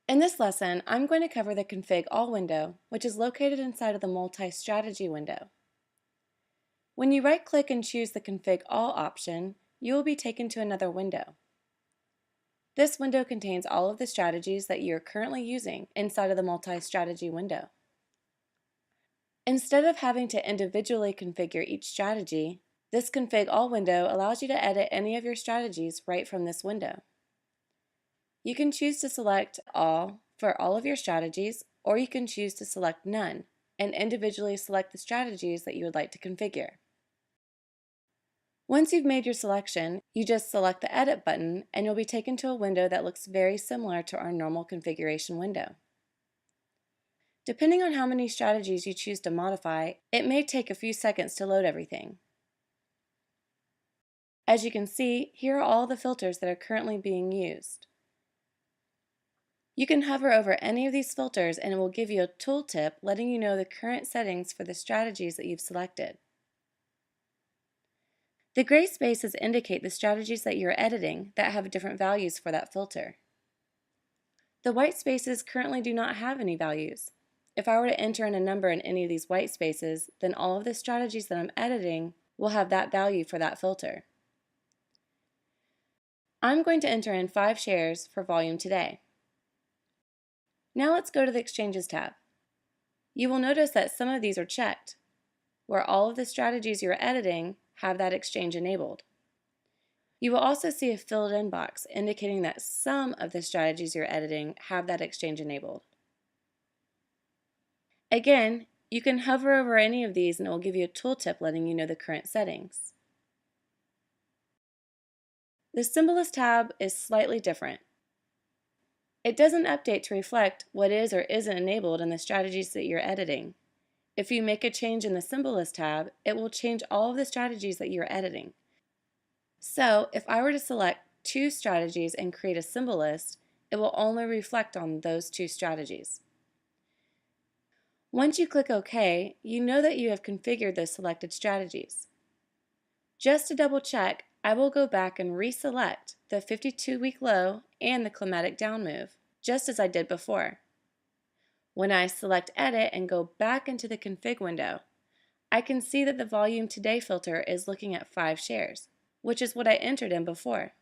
In this lesson, I'm going to cover the Config All window, which is located inside of the Multi-Strategy window. When you right-click and choose the Config All option, you will be taken to another window. This window contains all of the strategies that you are currently using inside of the Multi-Strategy window. Instead of having to individually configure each strategy, this Config All window allows you to edit any of your strategies right from this window. You can choose to select All for all of your strategies, or you can choose to select None and individually select the strategies that you would like to configure. Once you've made your selection, you just select the Edit button and you'll be taken to a window that looks very similar to our normal configuration window. Depending on how many strategies you choose to modify, it may take a few seconds to load everything. As you can see, here are all the filters that are currently being used. You can hover over any of these filters and it will give you a tooltip letting you know the current settings for the strategies that you've selected. The gray spaces indicate the strategies that you're editing that have different values for that filter. The white spaces currently do not have any values. If I were to enter in a number in any of these white spaces, then all of the strategies that I'm editing will have that value for that filter. I'm going to enter in 5 shares for volume today. Now let's go to the Exchanges tab. You will notice that some of these are checked, where all of the strategies you're editing have that exchange enabled. You will also see a filled in box indicating that some of the strategies you're editing have that exchange enabled. Again, you can hover over any of these and it will give you a tooltip letting you know the current settings. The Symbolist tab is slightly different. It doesn't update to reflect what is or isn't enabled in the strategies that you're editing. If you make a change in the Symbolist tab, it will change all of the strategies that you're editing. So, if I were to select 2 strategies and create a symbol list, it will only reflect on those 2 strategies. Once you click OK, you know that you have configured those selected strategies. Just to double check, I will go back and reselect the 52-week low and the climatic down move, just as I did before. When I select Edit and go back into the Config window, I can see that the Volume Today filter is looking at 5 shares, which is what I entered in before.